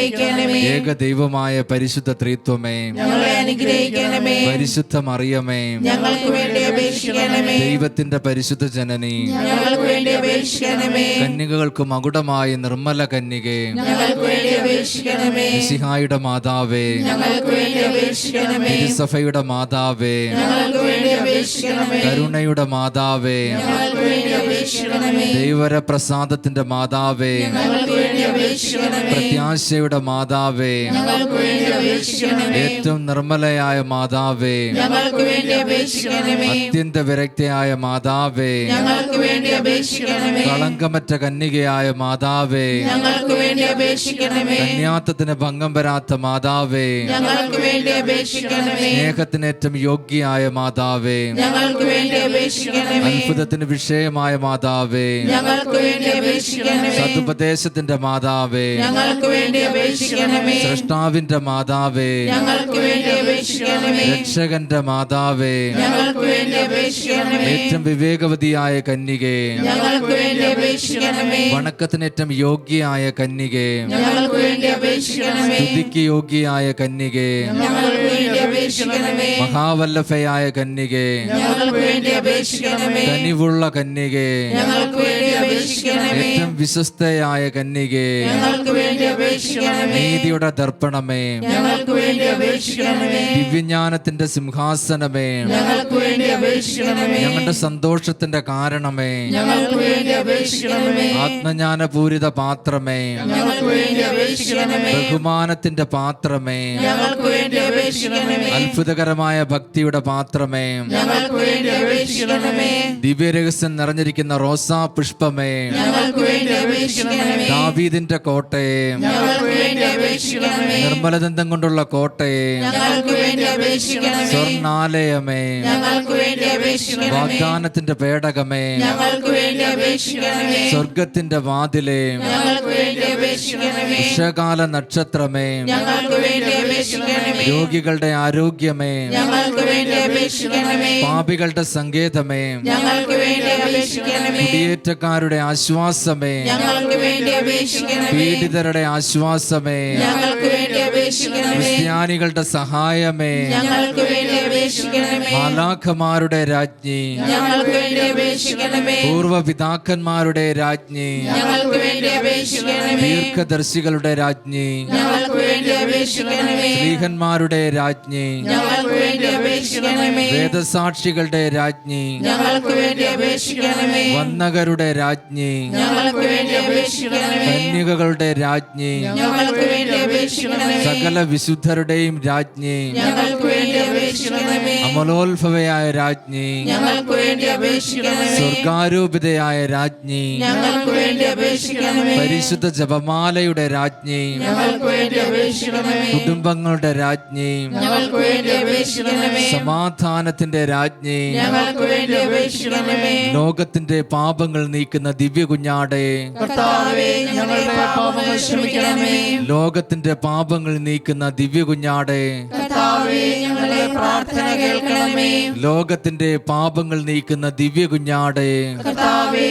ഏക ദൈവമായ പരിശുദ്ധ ത്രിത്വമേ, ഞങ്ങളെ അനുഗ്രഹിക്കണമേ. പരിശുദ്ധ മറിയമേ, ഞങ്ങൾക്ക് വേണ്ടി അപേക്ഷിക്കണമേ. ദൈവത്തിന്റെ പരിശുദ്ധ ജനനി, ഞങ്ങൾക്ക് വേണ്ടി അപേക്ഷിക്കണമേ. കന്യകൾക്ക് മകുടമായ നിർമ്മല കന്യകേ, ഞങ്ങൾക്ക് വേണ്ടി അപേക്ഷിക്കണമേ. മിശിഹായുടെ മാതാവേ, ഞങ്ങൾക്ക് വേണ്ടി അപേക്ഷിക്കണമേ. തിരുസഭയുടെ മാതാവേ, ഞങ്ങൾക്ക് വേണ്ടി അപേക്ഷിക്കണമേ. കരുണയുടെ മാതാവേ, ഞങ്ങൾക്ക് വേണ്ടി അപേക്ഷിക്കണമേ. ദൈവര പ്രസാദത്തിന്റെ മാതാവേ, ഞങ്ങൾക്ക് വേണ്ടി അപേക്ഷിക്കണമേ. പ്രത്യാശയുടെ മാതാവേ, ഞങ്ങൾക്ക് വേണ്ടി അപേക്ഷിക്കണമേ. ഏറ്റവും നിർമ്മലയായ മാതാവേ, ഞങ്ങൾക്ക് വേണ്ടി അപേക്ഷിക്കണമേ. അത്യന്ത വിരക്തയായ മാതാവേ, ഞങ്ങൾക്ക് വേണ്ടി അപേക്ഷിക്കണമേ. കളങ്കമറ്റ കന്യകയായ മാതാവേ, ഞങ്ങൾക്ക് വേണ്ടി അപേക്ഷിക്കണമേ. കന്യാത്വത്തിന് ഭംഗം വരാത്ത മാതാവേ, ഞങ്ങൾക്ക് വേണ്ടി അപേക്ഷിക്കണമേ. സ്നേഹത്തിന് ഏറ്റവും യോഗ്യയായ മാതാവേ, ഞങ്ങൾക്ക് വേണ്ടി അപേക്ഷിക്കണമേ. അത്ഭുതത്തിന് വിഷയമായ മാതാവേ, ഞങ്ങൾക്ക് വേണ്ടി അപേക്ഷിക്കണമേ. സതുപദേശത്തിന്റെ മാതാവേ, ഞങ്ങൾക്ക് വേണ്ടി അപേക്ഷിക്കണമേ. സൃഷ്ടാവിന്റെ മാതാവേ, ഞങ്ങൾക്ക് വേണ്ടി അപേക്ഷിക്കണമേ. രക്ഷകന്റെ മാതാവേ, ഞങ്ങൾക്ക് വേണ്ടി അപേക്ഷിക്കണമേ. ഏറ്റവും വിവേകവതിയായ കന്യകേ, ഞങ്ങൾക്ക് വേണ്ടി അപേക്ഷിക്കണമേ. വണക്കത്തിന് ഏറ്റവും യോഗ്യയായ കന്യകേ, ഞങ്ങൾക്ക് വേണ്ടി അപേക്ഷിക്കണമേ. സ്തുതിക്ക് യോഗ്യയായ കന്യകേ, ഞങ്ങൾക്ക് വേണ്ടി അപേക്ഷിക്കണമേ. മഹാവല്ലഭയായ കന്യകേ, ഞങ്ങൾക്ക് വേണ്ടി അപേക്ഷിക്കണമേ. കനിവുള്ള കന്യകേ, ഞങ്ങൾക്ക് വേണ്ടി അപേക്ഷിക്കണമേ. ഏറ്റവും വിശ്വസ്തയായ കന്യകേ, ഞങ്ങൾക്ക് വേണ്ടി അപേക്ഷിക്കണമേ. നീതിയുടെ ദർപ്പണമേ, ഞങ്ങൾക്ക് വേണ്ടി അപേക്ഷിക്കണമേ. ദിവ്യജ്ഞാനത്തിന്റെ സിംഹാസനമേ, ഞങ്ങൾക്ക് വേണ്ടി അപേക്ഷിക്കണമേ. ഞങ്ങളുടെ സന്തോഷത്തിന്റെ കാരണമേ, ഞങ്ങൾക്ക് വേണ്ടി അപേക്ഷിക്കണമേ. ആത്മജ്ഞാനപൂരിത പാത്രമേ, ഞങ്ങൾക്ക് വേണ്ടി അപേക്ഷിക്കണമേ. ബഹുമാനത്തിന്റെ പാത്രമേ, ഞങ്ങൾക്ക് വേണ്ടി അപേക്ഷിക്കണമേ. അത്ഭുതകരമായ ഭക്തിയുടെ പാത്രമേ, ഞങ്ങൾക്ക് വേണ്ടി അപേക്ഷിക്കണമേ. ദിവ്യരഹസ്യം നിറഞ്ഞിരിക്കുന്ന റോസാ പുഷ്പമേ, ഞങ്ങൾക്ക് വേണ്ടി അപേക്ഷിക്കണമേ. ദാവീദിന്റെ കോട്ടയെ, ഞങ്ങൾക്ക് വേണ്ടി അപേക്ഷിക്കണമേ. നിർമ്മലദന്തം കൊണ്ടുള്ള കോട്ടയെ, ഞങ്ങൾക്ക് വേണ്ടി അപേക്ഷിക്കണമേ. സ്വർണാലയമേ, ഞങ്ങൾക്ക് വേണ്ടി അപേക്ഷിക്കണമേ. വാഗ്ദാനത്തിന്റെ പേടകമേ, ഞങ്ങൾക്ക് വേണ്ടി അപേക്ഷിക്കണമേ. സ്വർഗത്തിന്റെ വാതിലേ, ഞങ്ങൾക്ക് വേണ്ടി അപേക്ഷിക്കണമേ. ഉഷകാല നക്ഷത്രമേ, ഞങ്ങൾക്ക് വേണ്ടി അപേക്ഷിക്കണമേ. രോഗികളുടെ ആരോഗ്യമേ, ഞങ്ങൾക്ക് വേണ്ടി അപേക്ഷിക്കണമേ. പാപികളുടെ സങ്കേതമേ, ഞങ്ങൾക്ക് വേണ്ടി അപേക്ഷിക്കണമേ. കുടിയേറ്റക്കാരുടെ ആശ്വാസമേ, ഞങ്ങൾക്ക് വേണ്ടി അപേക്ഷിക്കണമേ. പീഡിതരുടെ ആശ്വാസമേ, ഞങ്ങൾക്ക് വേണ്ടി അപേക്ഷിക്കണമേ. ക്രിസ്ത്യാനികളുടെ സഹായമേ, ഞങ്ങൾക്ക് വേണ്ടി അപേക്ഷിക്കണമേ. മാലാഖമാരുടെ രാജ്ഞി, ഞങ്ങൾക്ക് വേണ്ടി അപേക്ഷിക്കണമേ. പൂർവപിതാക്കന്മാരുടെ രാജ്ഞി, ഞങ്ങൾക്ക് വേണ്ടി അപേക്ഷിക്കണമേ. ദീർഘദർശികളുടെ രാജ്ഞി, ഞങ്ങൾക്ക് വേണ്ടി അപേക്ഷിക്കണമേ. സ്ത്രീഹന്മാരുടെ രാജ്ഞി, ഞങ്ങൾക്ക് വേണ്ടി അപേക്ഷിക്കണമേ. വേദസാക്ഷികളുടെ രാജ്ഞി, ഞങ്ങൾക്ക് വേണ്ടി അപേക്ഷിക്കണമേ. വന്ദകരുടെ രാജ്ഞി, ഞങ്ങൾക്ക് വേണ്ടി അപേക്ഷിക്കണമേ. കന്യകകളുടെ രാജ്ഞി, ഞങ്ങൾക്ക് വേണ്ടി അപേക്ഷിക്കണമേ. സകല വിശുദ്ധരുടെയും രാജ്ഞി, ഞങ്ങൾക്ക് വേണ്ടി അപേക്ഷിക്കണമേ. അപേക്ഷിക്കണമേ. അമലോത്ഭവയായ രാജ്ഞി, ഞങ്ങൾക്ക് വേണ്ടി അപേക്ഷിക്കണമേ. സ്വർഗാരൂപിതയായ രാജ്ഞി, ഞങ്ങൾക്ക് വേണ്ടി അപേക്ഷിക്കണമേ. പരിശുദ്ധ ജപമാലയുടെ രാജ്ഞി, ഞങ്ങൾക്ക് വേണ്ടി അപേക്ഷിക്കണമേ. കുടുംബങ്ങളുടെ രാജ്ഞി, ഞങ്ങൾക്ക് വേണ്ടി അപേക്ഷിക്കണമേ. സമാധാനത്തിന്റെ രാജ്ഞി, ഞങ്ങൾക്ക് വേണ്ടി അപേക്ഷിക്കണമേ. ലോകത്തിന്റെ പാപങ്ങൾ നീക്കുന്ന ദിവ്യ കുഞ്ഞാടെ, കർത്താവേ, ഞങ്ങളുടെ പാപങ്ങൾ ക്ഷമിക്കണമേ. ലോകത്തിന്റെ പാപങ്ങൾ നീക്കുന്ന ദിവ്യ കുഞ്ഞാടെ, കർത്താവേ, ഞങ്ങളുടെ പ്രാർത്ഥന കേൾക്കണമേ. ലോകത്തിന്റെ പാപങ്ങൾ നീക്കുന്ന ദിവ്യ കുഞ്ഞാടെ, കർത്താവേ,